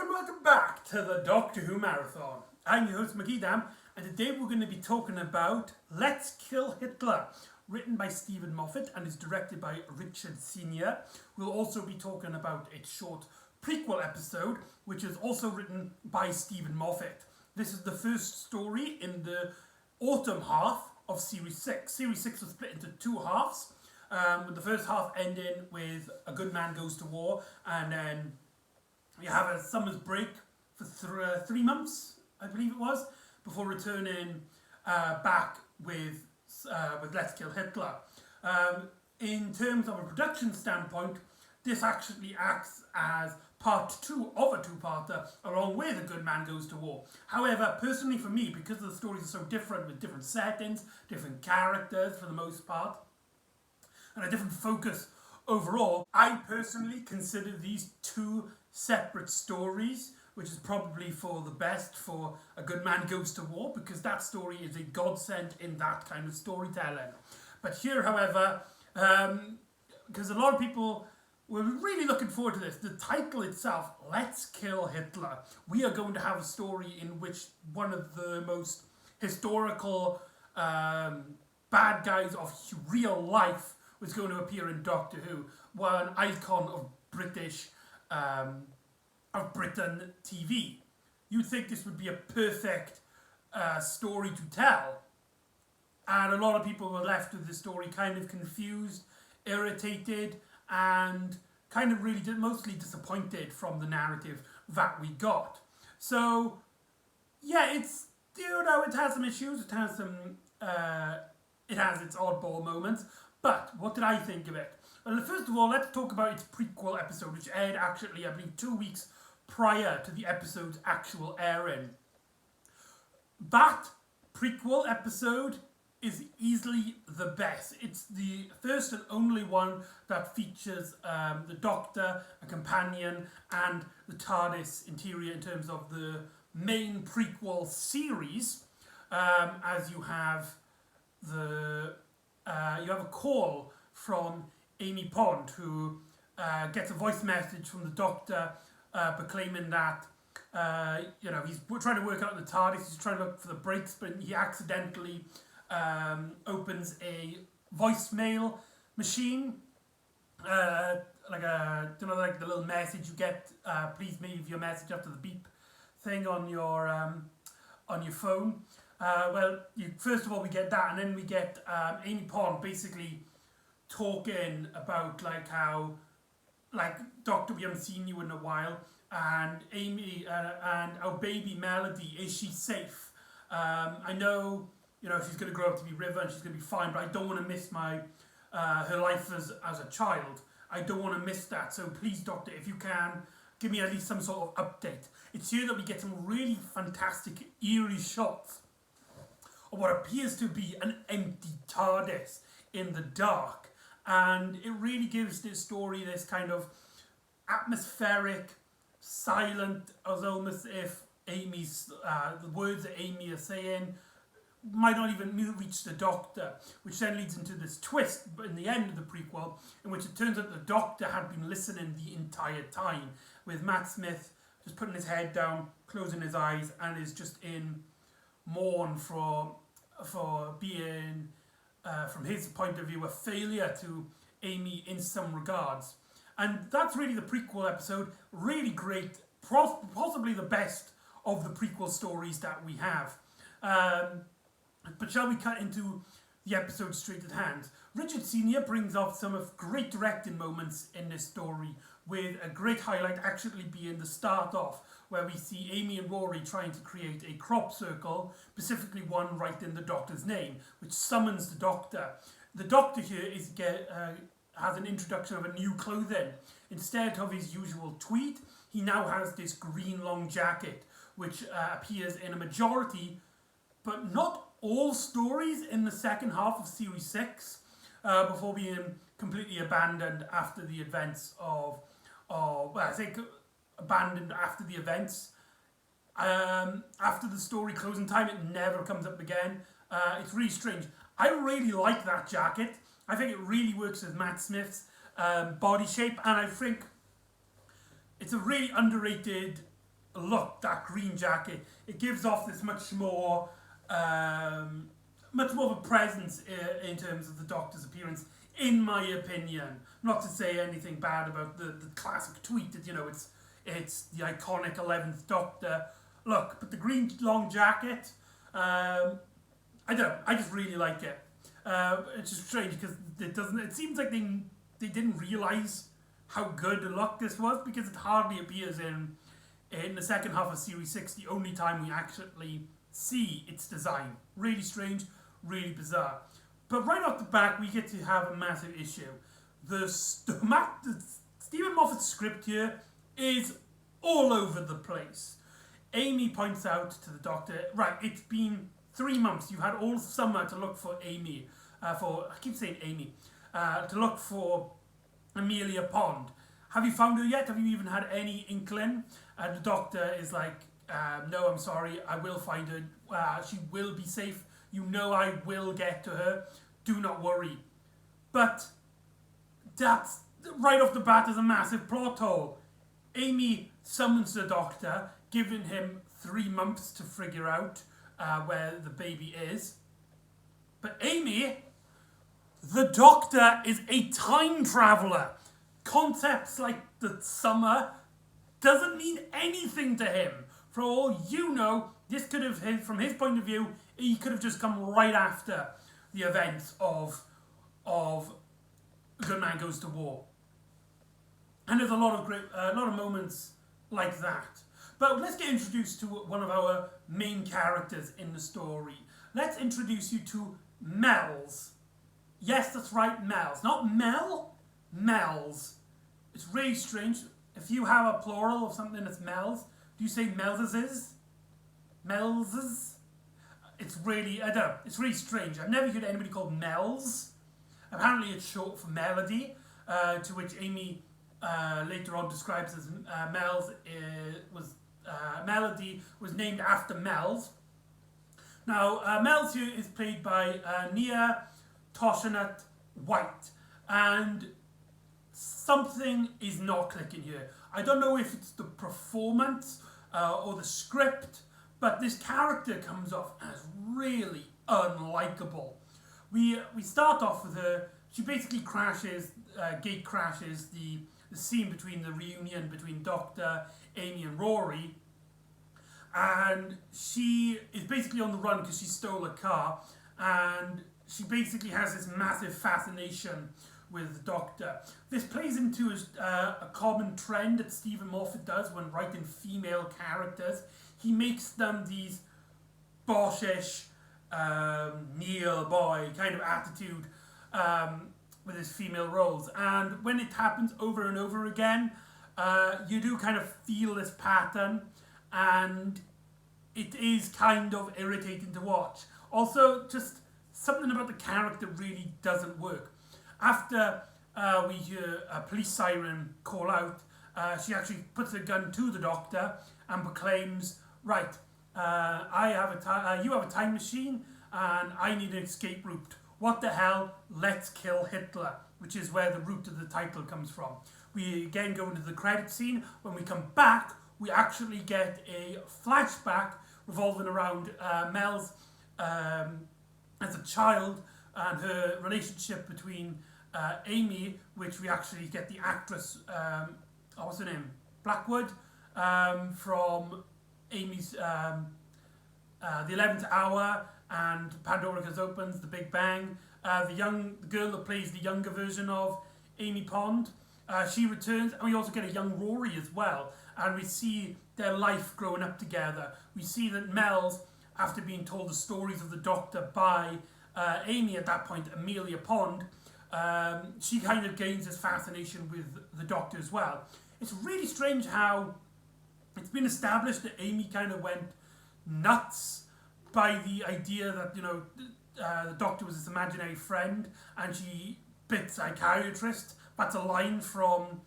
welcome back to the Doctor Who Marathon. I'm your host McEdam, and today we're going to be talking about Let's Kill Hitler, written by Stephen Moffat and is directed by Richard Senior. We'll also be talking about its short prequel episode, which is also written by Stephen Moffat. This is the first story in the autumn half of Series 6. Series 6 was split into two halves, with the first half ending with A Good Man Goes to War, and then you have a summer's break for 3 months, I believe it was, before returning back with Let's Kill Hitler. In terms of a production standpoint, this actually acts as part 2 of a two-parter, along with A Good Man Goes to War. However, personally for me, because the stories are so different, with different settings, different characters for the most part, and a different focus overall, I personally consider these two separate stories, which is probably for the best for A Good Man Goes to War, because that story is a godsend in that kind of storytelling. But here, however, because a lot of people were really looking forward to this, the title itself, Let's Kill Hitler. We are going to have a story in which one of the most historical bad guys of real life was going to appear in Doctor Who, one icon of Britain TV. You'd think this would be a perfect story to tell, and a lot of people were left with the story kind of confused, irritated, and kind of really mostly disappointed from the narrative that we got. So yeah, it's, it has some issues, it has its oddball moments, but what did I think of it? Well, first of all, let's talk about its prequel episode, which aired actually, I believe, 2 weeks prior to the episode's actual airing. That prequel episode is easily the best. It's the first and only one that features the Doctor, a companion, and the TARDIS interior in terms of the main prequel series, as you have a call from Amy Pond, who gets a voice message from the Doctor proclaiming that he's trying to work out the TARDIS, he's trying to look for the breaks, but he accidentally opens a voicemail machine, like the little message you get, please leave your message after the beep thing on your phone. First of all we get that, and then we get Amy Pond basically talking about how Doctor, we haven't seen you in a while, and Amy and our baby Melody, is she safe? I know she's going to grow up to be River and she's going to be fine, but I don't want to miss her life as a child. I don't want to miss that, so please Doctor, if you can, give me at least some sort of update. It's here that we get some really fantastic eerie shots of what appears to be an empty TARDIS in the dark. And it really gives this story this kind of atmospheric, silent, as almost if the words that Amy is saying might not even reach the Doctor, which then leads into this twist in the end of the prequel, in which it turns out the Doctor had been listening the entire time, with Matt Smith just putting his head down, closing his eyes, and is just in mourn for being, from his point of view, a failure to Amy in some regards. And that's really the prequel episode. Really great, possibly the best of the prequel stories that we have. But shall we cut into the episode straight at hand? Richard Senior brings off some of great directing moments in this story, with a great highlight actually being the start off, where we see Amy and Rory trying to create a crop circle, specifically one writing the Doctor's name, which summons the Doctor. The Doctor here has an introduction of a new clothing. Instead of his usual tweed, he now has this green long jacket, which appears in a majority, but not all stories in the second half of Series 6, before being completely abandoned after the events abandoned after the events. After the story closing time, it never comes up again. It's really strange. I really like that jacket. I think it really works with Matt Smith's body shape, and I think it's a really underrated look, that green jacket, it gives off this much more of a presence in terms of the Doctor's appearance, in my opinion. Not to say anything bad about the classic tweet that, it's the iconic 11th Doctor. Look, but the green long jacket, I don't know, I just really like it. It's just strange because it seems like they didn't realise how good a look this was, because it hardly appears in the second half of Series 6, the only time we actually see its design. Really strange, really bizarre. But right off the back, we get to have a massive issue. The Stephen Moffat's script here is all over the place. Amy points out to the Doctor, right, it's been 3 months. You've had all summer to look for Amy. I keep saying Amy. To look for Amelia Pond. Have you found her yet? Have you even had any inkling? And the Doctor is like, no, I'm sorry, I will find her. She will be safe. You know I will get to her. Do not worry. But that's, right off the bat, is a massive plot hole. Amy summons the Doctor, giving him 3 months to figure out where the baby is. But Amy, the Doctor, is a time traveller. Concepts like the summer doesn't mean anything to him. For all you know, this could have, from his point of view, he could have just come right after the events of Good Man Goes to War. And there's a lot of moments like that. But let's get introduced to one of our main characters in the story. Let's introduce you to Mel's. Yes, that's right, Mel's. Not Mel, Mel's. It's really strange. If you have a plural of something that's Mel's, do you say Mel's's? Mel's's? It's really, I don't know, it's really strange. I've never heard anybody called Mel's. Apparently it's short for melody, to which Amy later on describes as Mel's melody was named after Mel's. Now, Mel's here is played by Nia Toshanat White, and something is not clicking here. I don't know if it's the performance or the script, but this character comes off as really unlikable. We start off with her. She basically gate crashes the scene between the reunion between Doctor, Amy and Rory, and she is basically on the run because she stole a car, and she basically has this massive fascination with the Doctor. This plays into a common trend that Stephen Moffat does when writing female characters. He makes them these boshish, Neil boy kind of attitude with his female roles. And when it happens over and over again, you do kind of feel this pattern, and it is kind of irritating to watch. Also, just something about the character really doesn't work. After we hear a police siren call out, she actually puts a gun to the Doctor and proclaims, right, you have a time machine and I need an escape route. What the hell? Let's kill Hitler, which is where the root of the title comes from. We again go into the credit scene. When we come back, we actually get a flashback revolving around Mel's as a child and her relationship between Amy, which we actually get the actress, what's her name? Blackwood, from Amy's The 11th Hour and Pandora Goes Opens, The Big Bang. The girl that plays the younger version of Amy Pond, she returns, and we also get a young Rory as well, and we see their life growing up together. We see that Mel's, after being told the stories of the Doctor by Amy, at that point Amelia Pond, she kind of gains this fascination with the Doctor as well. It's really strange how it's been established that Amy kind of went nuts by the idea that, the Doctor was this imaginary friend and she bit psychiatrist. That's a line from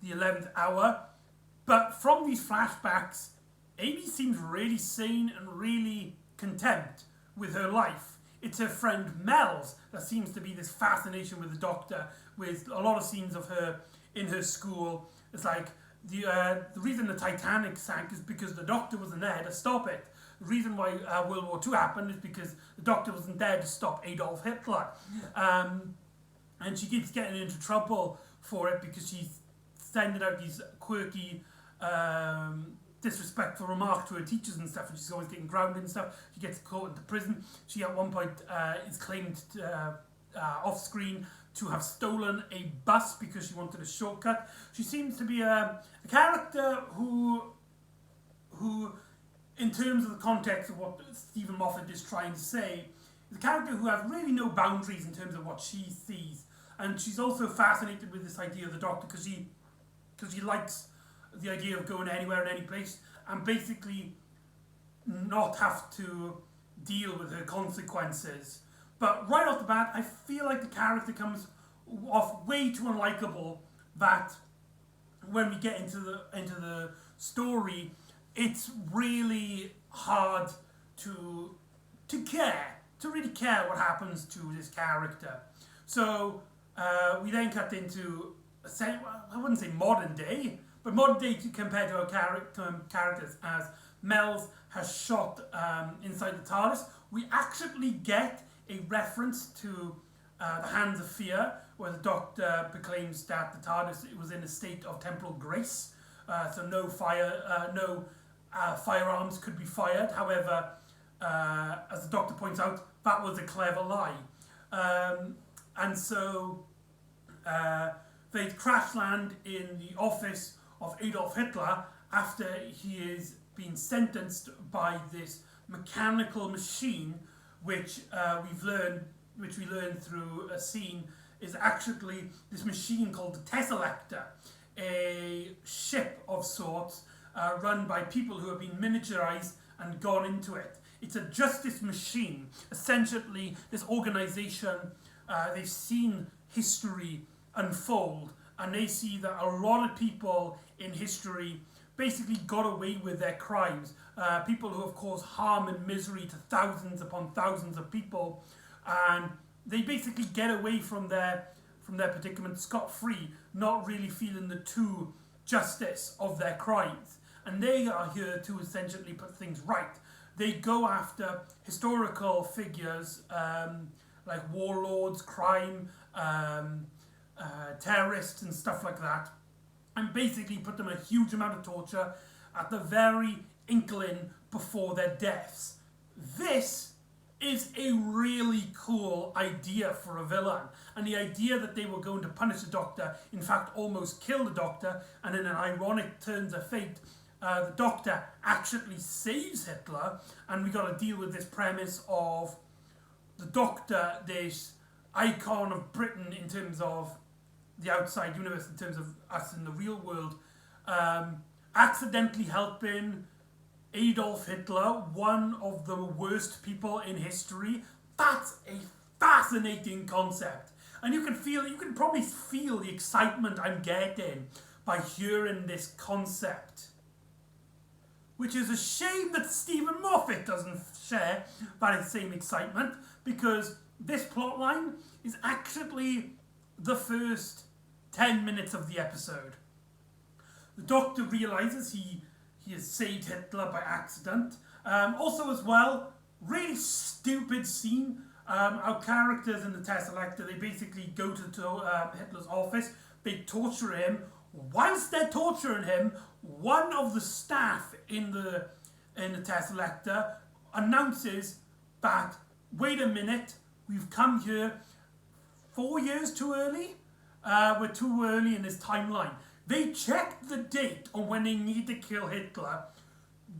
the 11th Hour. But from these flashbacks, Amy seems really sane and really content with her life. It's her friend Mel's that seems to be this fascination with the Doctor, with a lot of scenes of her in her school. It's like the reason the Titanic sank is because the Doctor wasn't there to stop it. The reason why World War II happened is because the Doctor wasn't there to stop Adolf Hitler. And she keeps getting into trouble for it because she's sending out these quirky, disrespectful remarks to her teachers and stuff, and she's always getting grounded and stuff. She gets caught into prison. She at one point is claimed off screen to have stolen a bus because she wanted a shortcut. She seems to be a character who, in terms of the context of what Stephen Moffat is trying to say, is a character who has really no boundaries in terms of what she sees. And she's also fascinated with this idea of the Doctor because she likes the idea of going anywhere and any place and basically not have to deal with her consequences. But right off the bat, I feel like the character comes off way too unlikable that when we get into the story, it's really hard to really care what happens to this character. So we then cut into, I wouldn't say modern day, but modern day compared to our characters as Mel's has shot inside the TARDIS. We actually get a reference to the Hands of Fear, where the Doctor proclaims that the TARDIS was in a state of temporal grace, so no firearms could be fired. However, as the Doctor points out, that was a clever lie. And so they crash land in the office of Adolf Hitler after he is being sentenced by this mechanical machine, which we learn through a scene, is actually this machine called the Tesselector, a ship of sorts run by people who have been miniaturized and gone into it. It's a justice machine. Essentially, this organization, they've seen history unfold, and they see that a lot of people in history basically got away with their crimes. People who have caused harm and misery to thousands upon thousands of people, and they basically get away from their predicament scot-free, not really feeling the true justice of their crimes. And they are here to essentially put things right. They go after historical figures like warlords, crime, terrorists and stuff like that, and basically put them a huge amount of torture at the very inkling before their deaths. This is a really cool idea for a villain, and the idea that they were going to punish the Doctor, in fact almost kill the Doctor, and in an ironic turn of fate, the Doctor actually saves Hitler, and we got to deal with this premise of the Doctor, this icon of Britain in terms of the outside universe, in terms of us in the real world, accidentally helping Adolf Hitler, one of the worst people in history. That's a fascinating concept. And you can probably feel the excitement I'm getting by hearing this concept. Which is a shame that Stephen Moffat doesn't share that same excitement, because this plotline is actually the first 10 minutes of the episode. The Doctor realizes he has saved Hitler by accident. Also as well, really stupid scene. Our characters in the Tesselector, they basically go to Hitler's office, they torture him. Whilst they're torturing him, one of the staff in the Tesselector announces that, wait a minute, we've come here 4 years too early. We're too early in this timeline. They checked the date on when they need to kill Hitler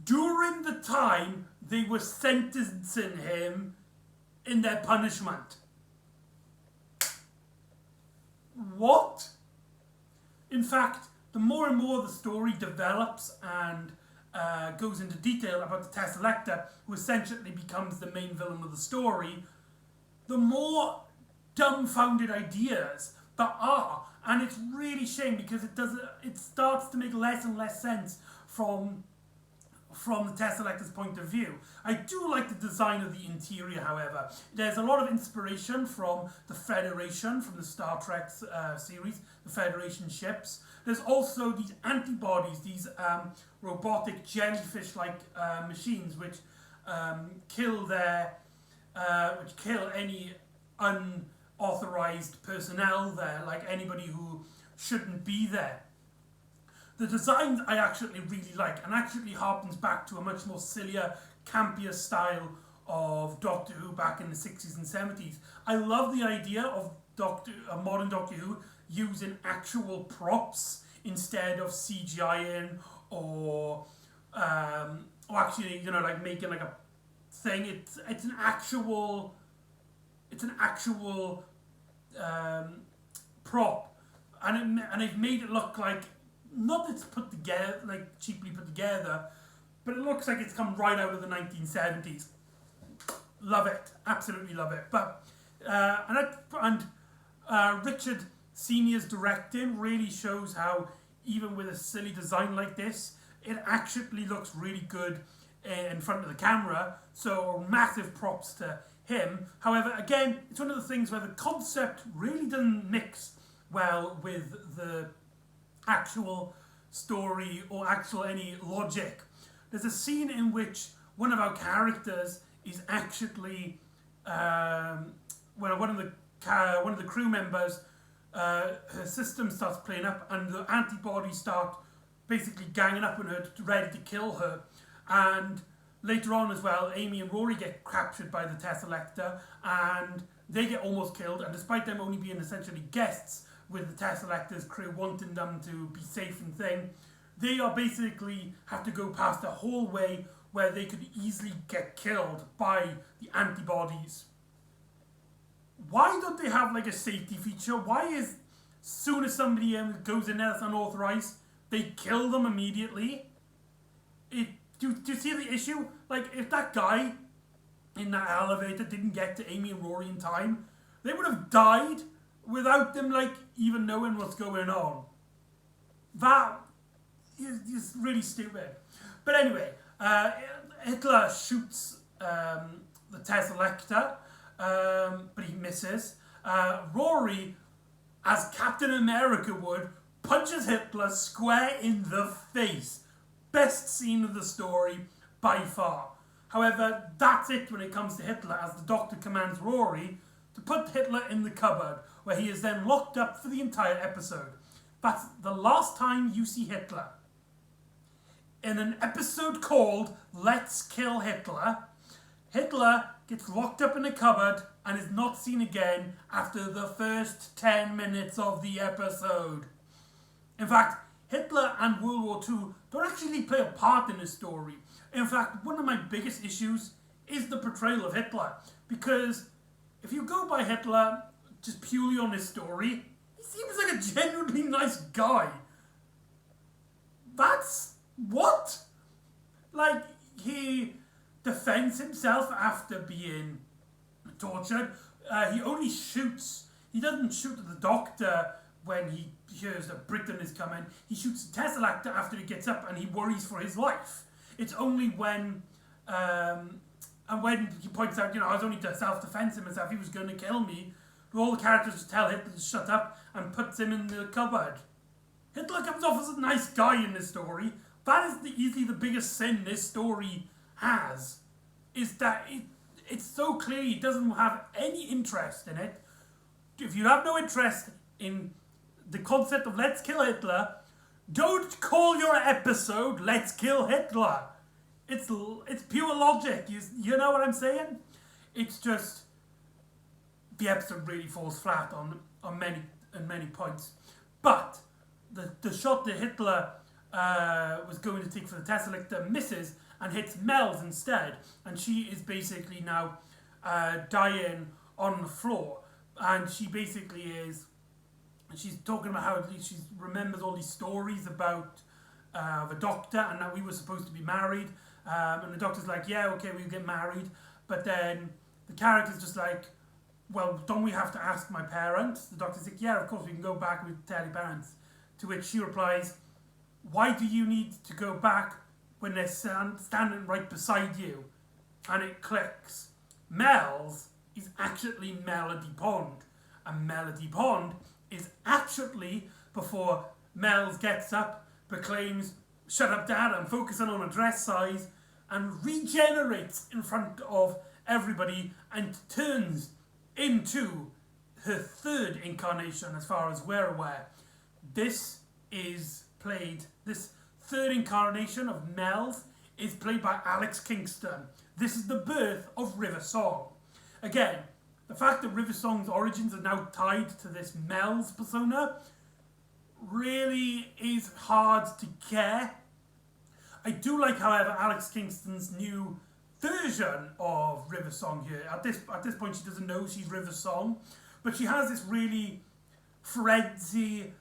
during the time they were sentencing him in their punishment. What? In fact, the more and more the story develops and goes into detail about the Tesselector, who essentially becomes the main villain of the story, the more dumbfounded ideas there are. And it's really shame because it starts to make less and less sense from from the Tesselector's point of view. I do like the design of the interior, however. There's a lot of inspiration from the Federation, from the Star Trek series, the Federation ships. There's also these antibodies, these robotic jellyfish-like machines which kill any unauthorized personnel there, like anybody who shouldn't be there. The designs I actually really like, and actually harkens back to a much more sillier, campier style of Doctor Who back in the 60s and 70s. I love the idea of modern Doctor Who using actual props instead of CGI-ing or actually, like making like a thing. It's an actual prop, and they've made it look like, not that it's put together, like cheaply put together, but it looks like it's come right out of the 1970s. Love it, absolutely love it. But Richard Senior's directing really shows how, even with a silly design like this, it actually looks really good in front of the camera. So massive props to him. However, again, it's one of the things where the concept really doesn't mix well with the actual story or actual any logic. There's a scene in which one of our characters is actually one of the crew members, her system starts playing up and the antibodies start basically ganging up on her, ready to kill her. And later on as well, Amy and Rory get captured by the Tesselector and they get almost killed, and despite them only being essentially guests with the Tesselector's crew wanting them to be safe and thing, they are basically have to go past a hallway where they could easily get killed by the antibodies. Why don't they have like a safety feature? Why is, soon as somebody goes in there that's unauthorized, they kill them immediately? Do you see the issue? Like, if that guy in that elevator didn't get to Amy and Rory in time, they would have died without them, like, even knowing what's going on. That is really stupid. But anyway, Hitler shoots the Tesselector, but he misses. Rory, as Captain America would, punches Hitler square in the face. Best scene of the story by far. However, that's it when it comes to Hitler, as the Doctor commands Rory to put Hitler in the cupboard, where he is then locked up for the entire episode. That's the last time you see Hitler. In an episode called Let's Kill Hitler, Hitler gets locked up in a cupboard and is not seen again after the first 10 minutes of the episode. In fact, Hitler and World War II don't actually play a part in this story. In fact, one of my biggest issues is the portrayal of Hitler. Because if you go by Hitler just purely on his story, he seems like a genuinely nice guy. That's what? Like, he defends himself after being tortured. He only shoots. He doesn't shoot at the Doctor when he hears that Britain is coming. He shoots the Tesselector after he gets up and he worries for his life. It's only when he points out, I was only to self-defense him and stuff, he was going to kill me. But all the characters just tell Hitler to shut up and puts him in the cupboard. Hitler comes off as a nice guy in this story. That is easily the biggest sin this story has, is that it's so clear he doesn't have any interest in it. If you have no interest in the concept of Let's Kill Hitler, don't call your episode Let's Kill Hitler. It's pure logic. You know what I'm saying? It's just, the episode really falls flat on many points. But the shot that Hitler was going to take for the Tesselector misses and hits Mel's instead, and she is basically now dying on the floor, and she basically is. She's talking about how she remembers all these stories about the Doctor and that we were supposed to be married. And the Doctor's like, yeah, okay, we'll get married. But then the character's just like, well, don't we have to ask my parents? The Doctor's like, yeah, of course, we can go back and tell your parents. To which she replies, why do you need to go back when they're standing right beside you, and it clicks. Mel's is actually Melody Pond, and Melody Pond is actually, before Mel's gets up, proclaims, "Shut up, Dad, I'm focusing on a dress size," and regenerates in front of everybody and turns into her third incarnation, as far as we're aware. This third incarnation of Mel's is played by Alex Kingston. This is the birth of River Song. Again, the fact that River Song's origins are now tied to this Mel's persona really is hard to care. I do like, however, Alex Kingston's new version of River Song here. At this point, she doesn't know she's River Song, but she has this really Fredsy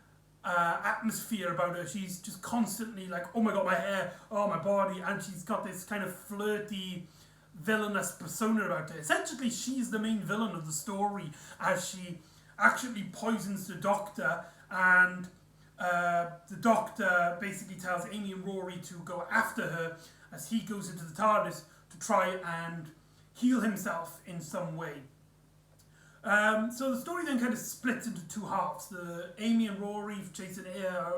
atmosphere about her. She's just constantly like, "Oh my god, my hair, oh my body," and she's got this kind of flirty, villainous persona about her. Essentially, she's the main villain of the story, as she actually poisons the Doctor, and the Doctor basically tells Amy and Rory to go after her as he goes into the TARDIS to try and heal himself in some way. So the story then kind of splits into two halves. The Amy and Rory chasing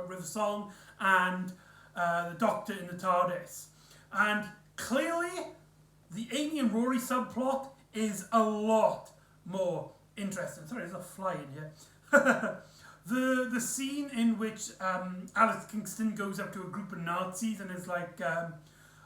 River Song, and the Doctor in the TARDIS. And clearly, the Amy and Rory subplot is a lot more interesting. Sorry, there's a fly in here. The scene in which Alex Kingston goes up to a group of Nazis and is like,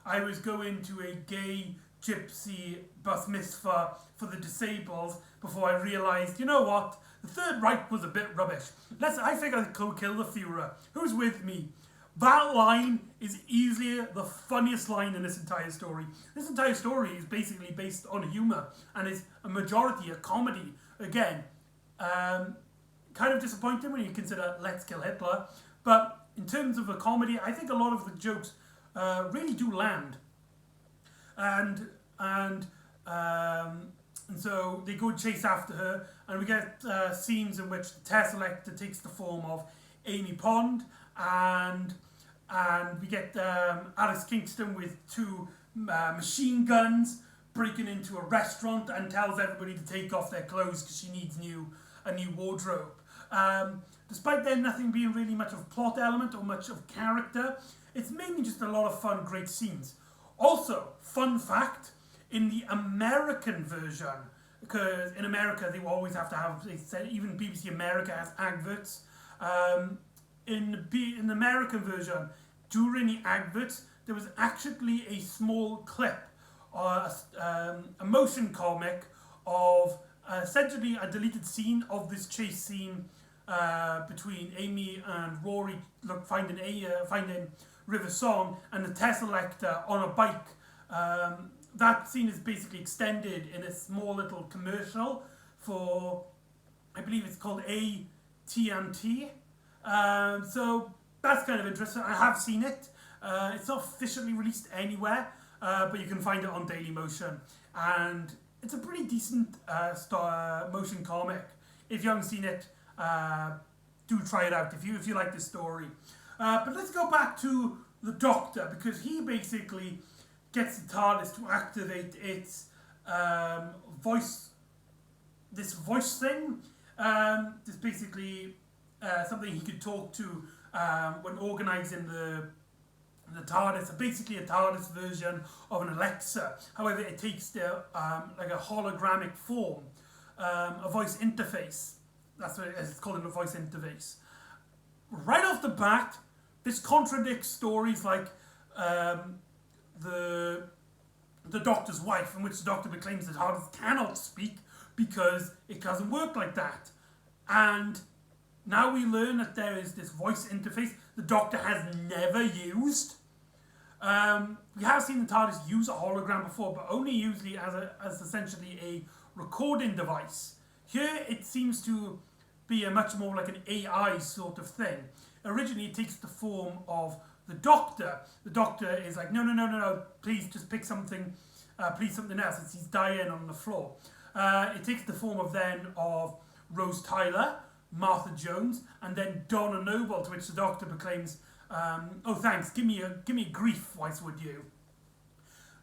"I was going to a gay gypsy bus mitzvah for the disabled before I realised, you know what, the Third Reich was a bit rubbish. I think I'll go kill the Führer. Who's with me?" That line is easily the funniest line in this entire story. This entire story is basically based on humour and is a majority a comedy. Again, kind of disappointing when you consider Let's Kill Hitler, but in terms of a comedy, I think a lot of the jokes really do land. And so they go chase after her, and we get scenes in which the Tesselector takes the form of Amy Pond, and we get Alex Kingston with two machine guns breaking into a restaurant and tells everybody to take off their clothes because she needs a new wardrobe. Despite there nothing being really much of plot element or much of character, it's mainly just a lot of fun, great scenes. Also, fun fact, in the American version, because in America they always have to have, they said even BBC America has adverts. In the American version, during the adverts, there was actually a small clip, a motion comic of essentially a deleted scene of this chase scene between Amy and Rory finding River Song and the Tesselector on a bike. That scene is basically extended in a small little commercial for, I believe it's called AT&T. So that's kind of interesting. I have seen it. It's not officially released anywhere, but you can find it on Dailymotion, and it's a pretty decent motion comic. If you haven't seen it, do try it out if you like this story. But let's go back to the Doctor, because he basically gets the TARDIS to activate its voice thing. It's basically something he could talk to when organising the TARDIS. Basically a TARDIS version of an Alexa. However, it takes like a hologramic form, a voice interface. That's what it's called, a voice interface. Right off the bat, this contradicts stories like the Doctor's wife, in which the Doctor claims that TARDIS cannot speak because it doesn't work like that. And now we learn that there is this voice interface the Doctor has never used. We have seen the TARDIS use a hologram before, but only usually as essentially a recording device. Here it seems to be a much more like an AI sort of thing. Originally it takes the form of the Doctor. The Doctor is like, no, please just pick something, please something else, as he's dying on the floor. It takes the form of Rose Tyler, Martha Jones, and then Donna Noble, to which the Doctor proclaims, oh thanks, give me a grief voice, would you?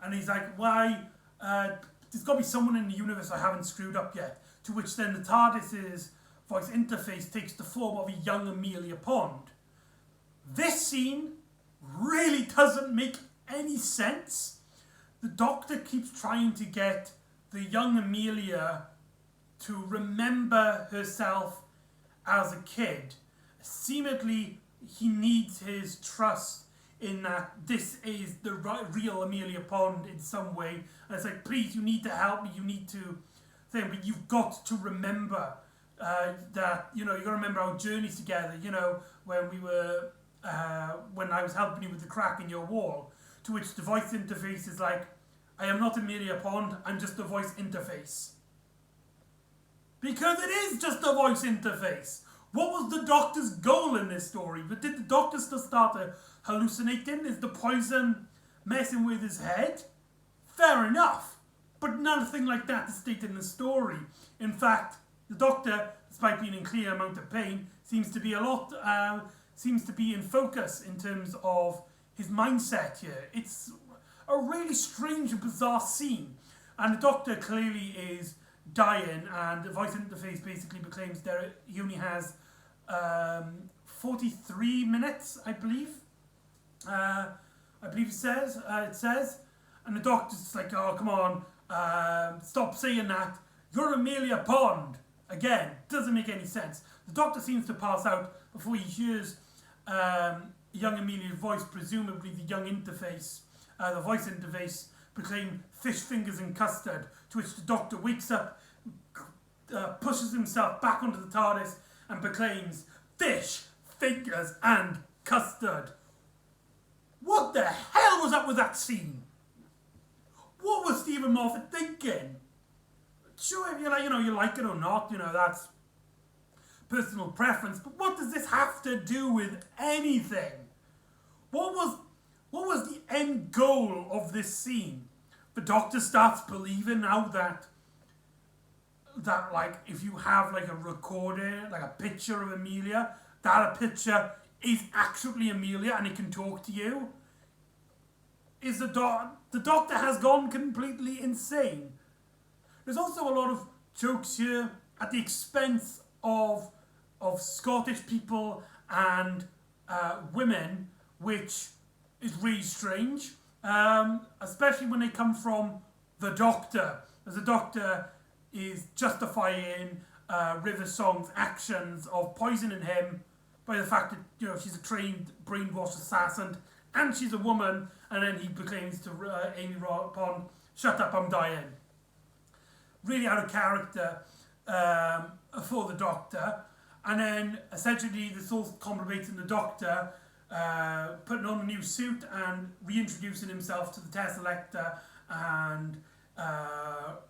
And he's like, why, there's got to be someone in the universe I haven't screwed up yet. To which then the TARDIS's voice interface takes the form of a young Amelia Pond. This scene really doesn't make any sense. The Doctor keeps trying to get the young Amelia to remember herself as a kid. Seemingly, he needs his trust in that this is the real Amelia Pond in some way. And it's like, please, you need to help me, you need to think, but you've got to remember that, you know, you've got to remember our journeys together, you know, when we were, when I was helping you with the crack in your wall. To which the voice interface is like, I am not Amelia Pond, I'm just a voice interface. Because it is just a voice interface. What was the Doctor's goal in this story? But did the Doctor still start hallucinating? Is the poison messing with his head? Fair enough. But nothing like that is stated in the story. In fact, the Doctor, despite being in clear amount of pain, seems to be in focus in terms of his mindset here. It's a really strange and bizarre scene. And the Doctor clearly is dying, and the voice interface basically proclaims that he only has 43 minutes, I believe. It says. And the Doctor's like, oh, come on, stop saying that. You're Amelia Pond. Again, doesn't make any sense. The Doctor seems to pass out before he hears young Amelia's voice, presumably the young interface, the voice interface, proclaim fish fingers and custard, to which the Doctor wakes up, pushes himself back onto the TARDIS and proclaims fish fingers and custard. What the hell was up with that scene? What was Stephen Moffat thinking? Sure, if you like it or not, that's personal preference, but what does this have to do with anything? What was the end goal of this scene? The Doctor starts believing now that like, if you have like a recording, like a picture of Amelia, that a picture is actually Amelia and it can talk to you. Is the Doctor has gone completely insane. There's also a lot of jokes here at the expense of Scottish people and women, which is really strange, especially when they come from the Doctor, as the Doctor is justifying River Song's actions of poisoning him by the fact that she's a trained brainwashed assassin and she's a woman, and then he proclaims to Amy Pond, "Shut up, I'm dying." Really out of character for the Doctor. And then essentially this all culminates in the Doctor putting on a new suit and reintroducing himself to the Tesselector and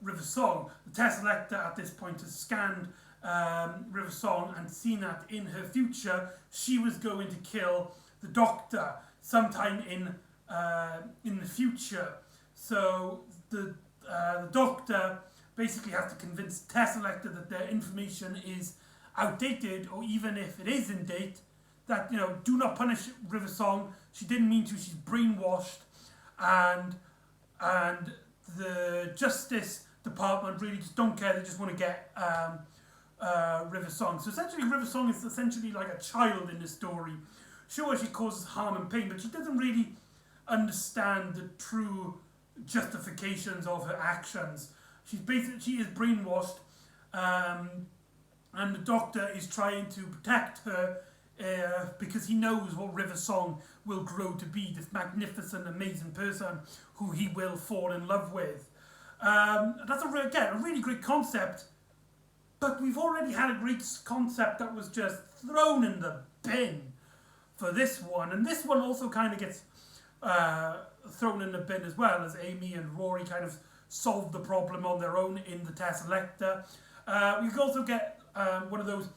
River Song. The Tesselector at this point has scanned River Song and seen that in her future she was going to kill the Doctor sometime in the future. So the Doctor basically has to convince Tesselector that their information is outdated, or even if it is in date, that do not punish River Song. She didn't mean to. She's brainwashed, and the Justice Department really just don't care. They just want to get River Song. So essentially, River Song is essentially like a child in this story. Sure, she causes harm and pain, but she doesn't really understand the true justifications of her actions. She is brainwashed, and the Doctor is trying to protect her because he knows what River Song will grow to be, this magnificent, amazing person who he will fall in love with. That's a really great concept, but we've already had a great concept that was just thrown in the bin for this one, and this one also kind of gets thrown in the bin as well, as Amy and Rory kind of solve the problem on their own in the Tesselector. We could also get one of those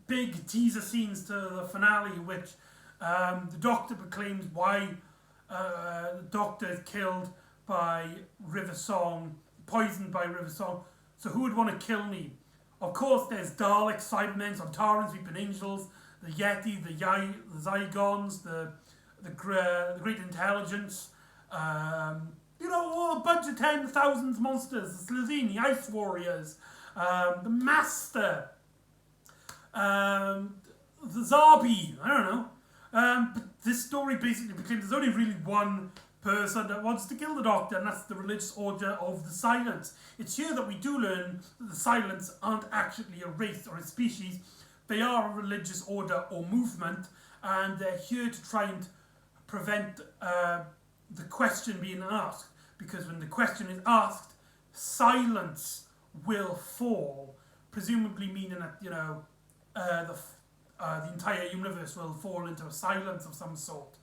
big teaser scenes to the finale, which the Doctor proclaims why the Doctor is killed by River Song, poisoned by River Song. So who would want to kill me? Of course, there's Daleks, Cybermen, Sontarans, Weeping Angels, the Yeti, the Zygons, the the great intelligence, a bunch of 10,000 monsters, the Slazini, Ice Warriors, the Master, the Zarbi, I don't know. But this story basically proclaims there's only really one person that wants to kill the Doctor, and that's the religious order of the Silence. It's here that we do learn that the Silence aren't actually a race or a species. They are a religious order or movement, and they're here to try and prevent the question being asked. Because when the question is asked, silence will fall, presumably meaning that the entire universe will fall into a silence of some sort.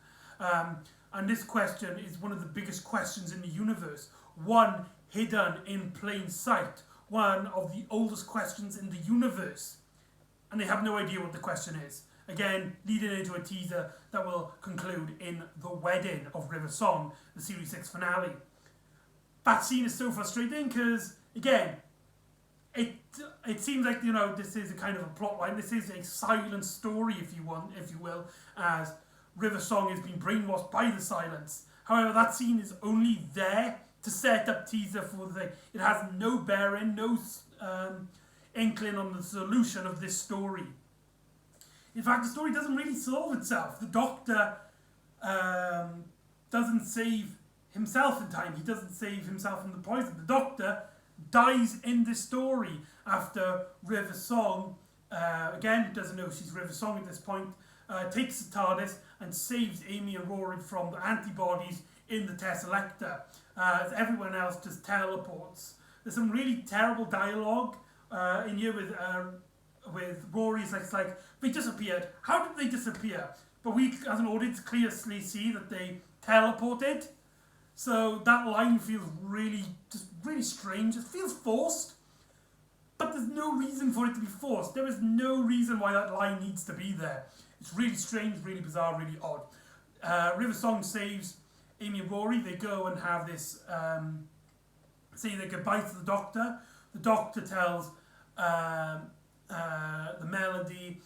And this question is one of the biggest questions in the universe. One hidden in plain sight. One of the oldest questions in the universe. And they have no idea what the question is. Again, leading into a teaser that will conclude in The Wedding of River Song, the Series 6 finale. That scene is so frustrating because, again, it seems like, this is a kind of a plot line. This is a silent story, if you will, as River Song has been brainwashed by the Silence. However, that scene is only there to set up teaser for the thing. It has no bearing, no inkling on the solution of this story. In fact, the story doesn't really solve itself. The Doctor doesn't save himself in time. He doesn't save himself from the poison. The Doctor dies in this story after River Song, again, doesn't know she's River Song at this point, takes the TARDIS and saves Amy and Rory from the antibodies in the Tesselector, as everyone else just teleports. There's some really terrible dialogue in here with Rory's like, they disappeared. How did they disappear? But we, as an audience, clearly see that they teleported. So that line feels really strange. It feels forced, but there's no reason for it to be forced. There is no reason why that line needs to be there. It's really strange, really bizarre, really odd. River Song saves Amy and Rory. They go and have this, say their goodbyes to the Doctor. The Doctor tells the Melody,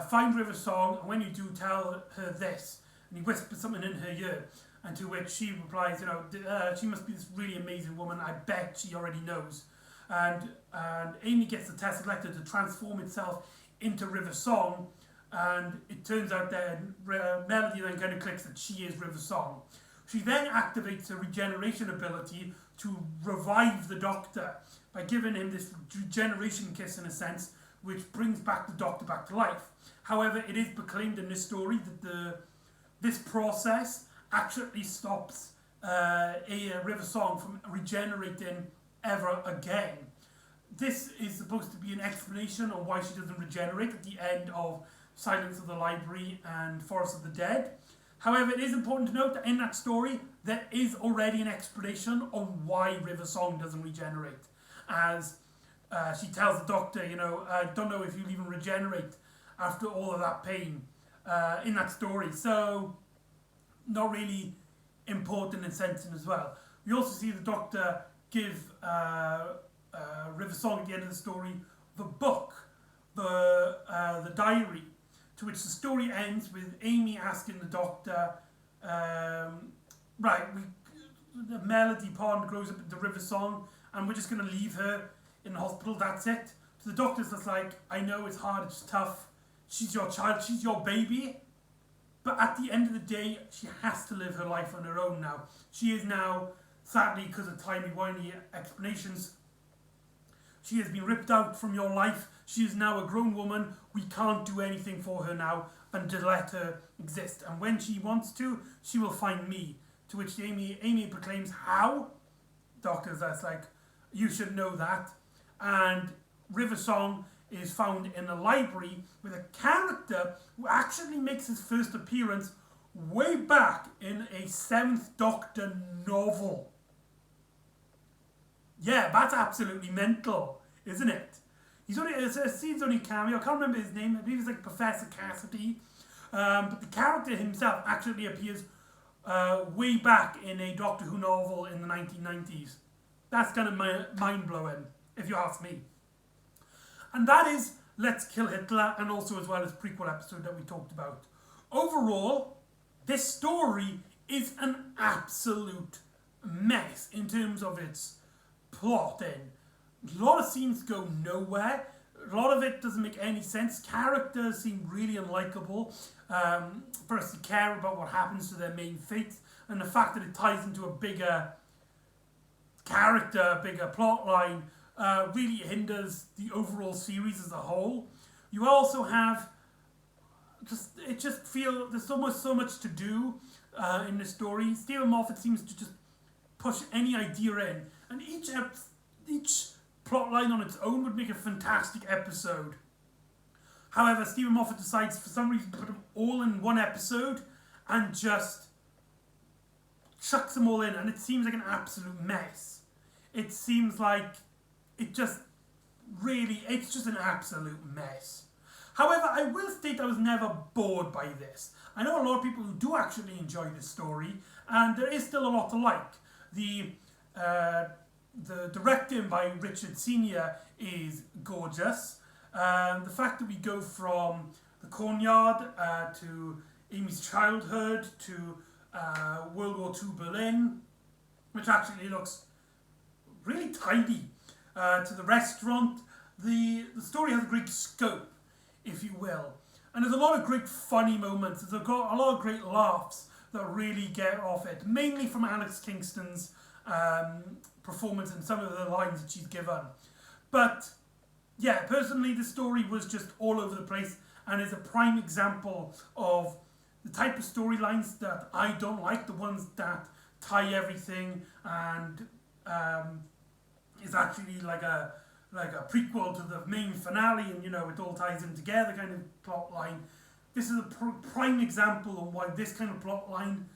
find River Song, and when you do, tell her this. And he whispers something in her ear. And to which she replies, she must be this really amazing woman. I bet she already knows. And Amy gets the Tesselector to transform itself into River Song. And it turns out that Melody then kind of clicks that she is River Song. She then activates a regeneration ability to revive the Doctor by giving him this regeneration kiss, in a sense, which brings back the Doctor back to life. However, it is proclaimed in this story that this process actually stops a River Song from regenerating ever again. This is supposed to be an explanation on why she doesn't regenerate at the end of Silence of the Library and Forest of the Dead. However, it is important to note that in that story, there is already an explanation on why River Song doesn't regenerate. As she tells the Doctor, I don't know if you'll even regenerate after all of that pain in that story. So, not really important in sensing as well. We also see the Doctor give River Song at the end of the story the book, the diary, to which the story ends with Amy asking the Doctor, the Melody Pond grows up into River Song, and we're just going to leave her in the hospital, that's it. So the Doctor's just like, I know it's hard, it's tough, she's your child, she's your baby, but at the end of the day, she has to live her life on her own now. She is now, sadly, because of timey-wimey explanations, she has been ripped out from your life. She is now a grown woman. We can't do anything for her now and just let her exist. And when she wants to, she will find me. To which Amy proclaims, how? Doctor's that's like, you should know that. And River Song is found in a library with a character who actually makes his first appearance way back in a 7th Doctor novel. Yeah, that's absolutely mental, isn't it? He's only a cameo. I can't remember his name. I believe it's like Professor Cassidy. But the character himself actually appears way back in a Doctor Who novel in the 1990s. That's kind of mind-blowing, if you ask me. And that is Let's Kill Hitler, and also as well as Prequel episode that we talked about. Overall, this story is an absolute mess in terms of its plotting. A lot of scenes go nowhere. A lot of it doesn't make any sense. Characters seem really unlikable for us to care about what happens to their main fates, and the fact that it ties into a bigger character, bigger plot line, really hinders the overall series as a whole. You also have just feel there's almost so much to do in the story. Stephen Moffat seems to just push any idea in, and each plot line on its own would make a fantastic episode. However, Stephen Moffat decides for some reason to put them all in one episode and just chucks them all in, and it seems like an absolute mess. It seems like it's just an absolute mess. However, I will state I was never bored by this. I know a lot of people who do actually enjoy this story, and there is still a lot to like. The directing by Richard Senior is gorgeous. The fact that we go from the Cornyard to Amy's childhood to World War II Berlin, which actually looks really tidy, to the restaurant. The story has a great scope, if you will. And there's a lot of great funny moments. There's a lot of great laughs that really get off it, mainly from Alex Kingston's performance and some of the lines that she's given. But yeah, personally, the story was just all over the place and is a prime example of the type of storylines that I don't like, the ones that tie everything and is actually like a prequel to the main finale, and it all ties in together kind of plot line. This is a prime example of why this kind of plot line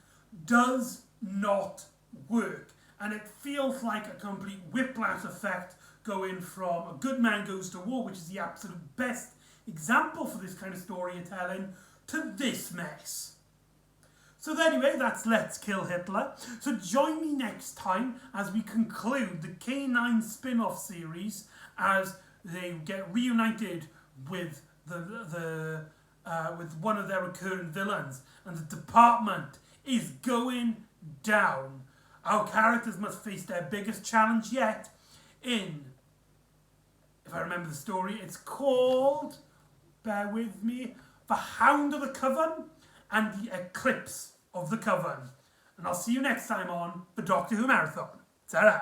does not work, and it feels like a complete whiplash effect going from A Good Man Goes to War, which is the absolute best example for this kind of storytelling, to this mess. So anyway, that's Let's Kill Hitler. So join me next time as we conclude the K9 spin-off series as they get reunited with with one of their recurring villains, and the department is going down. Our characters must face their biggest challenge yet in, if I remember the story, it's called, bear with me, The Hound of the Coven and the Eclipse of the Coven. And I'll see you next time on the Doctor Who Marathon. Ta-ra!